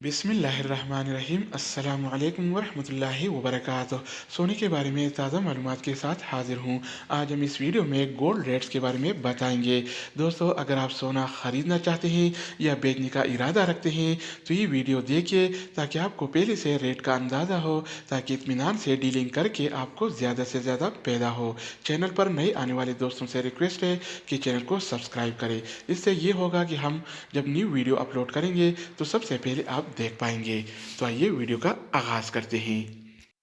बिस्मिल्लाहिर्रहमानिर्रहीम अस्सलाम वालेकुम वरहमतुल्लाहि वबरकातुह। सोने के बारे में ताज़ा मालूमात के साथ हाजिर हूँ। आज हम इस वीडियो में गोल्ड रेट्स के बारे में बताएंगे। दोस्तों, अगर आप सोना ख़रीदना चाहते हैं या बेचने का इरादा रखते हैं तो ये वीडियो देखिए ताकि आपको पहले से रेट का अंदाज़ा हो, ताकि इत्मीनान से डीलिंग करके आपको ज़्यादा से ज़्यादा पैदा हो। चैनल पर नए आने वाले दोस्तों से रिक्वेस्ट है कि चैनल को सब्सक्राइब करें। इससे ये होगा कि हम जब न्यू वीडियो अपलोड करेंगे तो सबसे पहले आप देख पाएंगे। तो आइए वीडियो का आगाज करते हैं।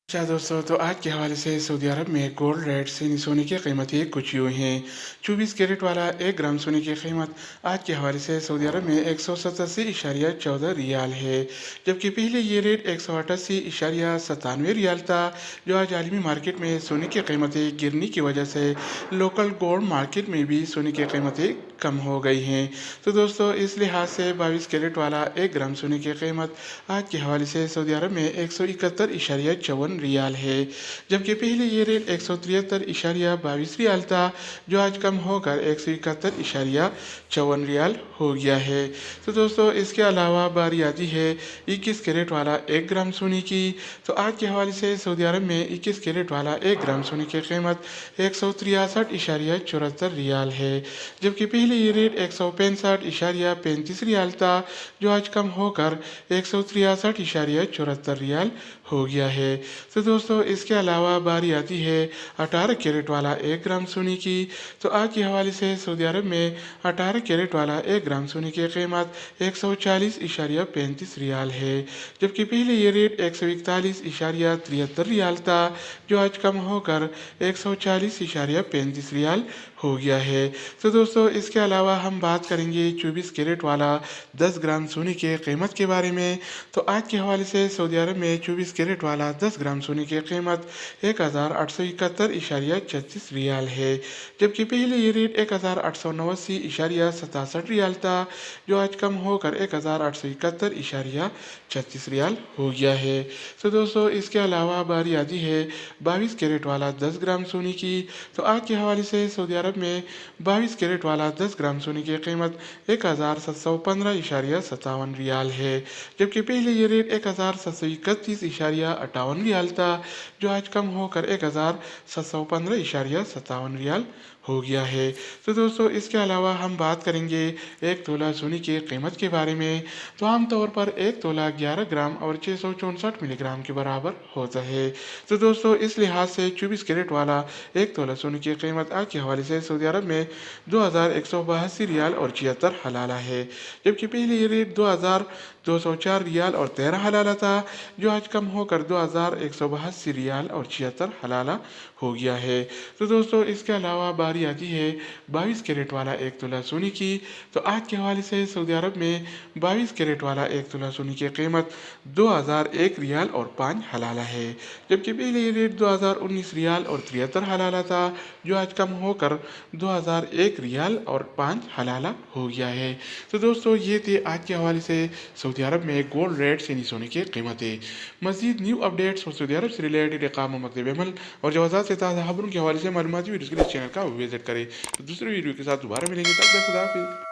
अच्छा दोस्तों, तो आज के हवाले से सऊदी अरब में गोल्ड रेट से सोने की कीमतें कुछ यूँ हैं। 24 कैरेट वाला 1 ग्राम सोने की कीमत आज के हवाले से सऊदी अरब में 187.14 रियाल है, जबकि पहले ये रेट 188.97 रियाल था। जो आज आलमी मार्केट में सोने की कीमतें गिरने की वजह से लोकल गोल्ड मार्केट में भी सोने की कीमतें कम हो गई हैं। तो दोस्तों, इस लिहाज से 22 कैरेट वाला 1 ग्राम सोने की कीमत आज के हवाले से सऊदी अरब में 171.54 रियाल है, जबकि पहले ये रेट 173.22 रियाल था, जो आज कम होकर 171.54 रियाल हो गया है। तो दोस्तों, इसके अलावा बारी आती है 21 कैरेट वाला 1 ग्राम सोने की। तो आज के हवाले से सऊदी अरब में 21 कैरेट वाला 1 ग्राम सोने की कीमत 163.74 रियाल है, जबकि पहले ये रेट 165.35 रियाल था, जो आज कम होकर 163.74 रियाल हो गया है। तो दोस्तों, इसके अलावा बारी आती है 18 कैरेट वाला 1 ग्राम सोने की। तो आज के हवाले से सऊदी अरब में 18 कैरेट वाला 1 ग्राम सोने की कीमत 140.35 रियाल है, जबकि पहले ये रेट 141.73 रियाल था, जो आज कम होकर 140.35 रियाल हो गया है। तो दोस्तों, इसके अलावा हम बात करेंगे 24 कैरेट वाला 10 ग्राम सोने के कीमत के बारे में। तो आज के हवाले से सऊदी अरब में 24 कैरेट वाला 10 ग्राम सोने की कीमत 1871.36 रियाल है, जबकि पहले ये रेट 1889.67 रियाल था, जो आज कम होकर 1871.36 रियाल हो गया है। तो दोस्तों, इसके अलावा बारी आती है 22 कैरेट वाला 10 ग्राम सोने की। तो आज के हवाले से सऊदी अरब में 22 कैरेट वाला 10 ग्राम सोने की कीमत 1715.57 रियाल है, जबकि पहले ये रेट 1731.58 रियाल था, जो आज कम होकर 1715.57 रियाल हो गया है। तो दोस्तों, इसके अलावा हम बात करेंगे 1 तोला सोने की कीमत के बारे में। तो आमतौर पर 1 तोला 11 ग्राम और 664 मिलीग्राम के बराबर होता है। तो दोस्तों, इस लिहाज से 24 कैरेट वाला 1 तोला सोने की कीमत आज के हवाले से सऊदी अरब में 2182 रियाल और 76 हलाला है, जबकि पहले ये रेट 2204 रियाल और 13 हलाला था, जो आज कम होकर 2182 रियाल और 76 हलाला हो गया है। तो दोस्तों, इसके अलावा बारी आती है 22 कैरेट वाला 1 तोला सोने की। तो आज के हवाले से सऊदी अरब में 22 कैरेट वाला 1 तोला सोने की कीमत 2001 रियाल और 5 हलाला है, जबकि पहले ये रेट 2019 रियाल और 73 हलाला था, जो आज कम होकर 2001 रियाल और 5 हलाला हो गया है। तो दोस्तों, ये थे आज के हवाले से सऊदी अरब में गोल्ड रेट्स यानी सोने की कीमतें। मज़ीद न्यू अपडेट्स और सऊदी अरब से रिलेटेड इक़ाम मकतब अमल और जवाज़ात से ताज़ा खबरों के हवाले से मालूमाती वीडियोज़ के लिए चैनल का विजिट करें। तो दूसरे वीडियो के साथ दोबारा मिलेंगे, तब तक खुदा हाफिज़।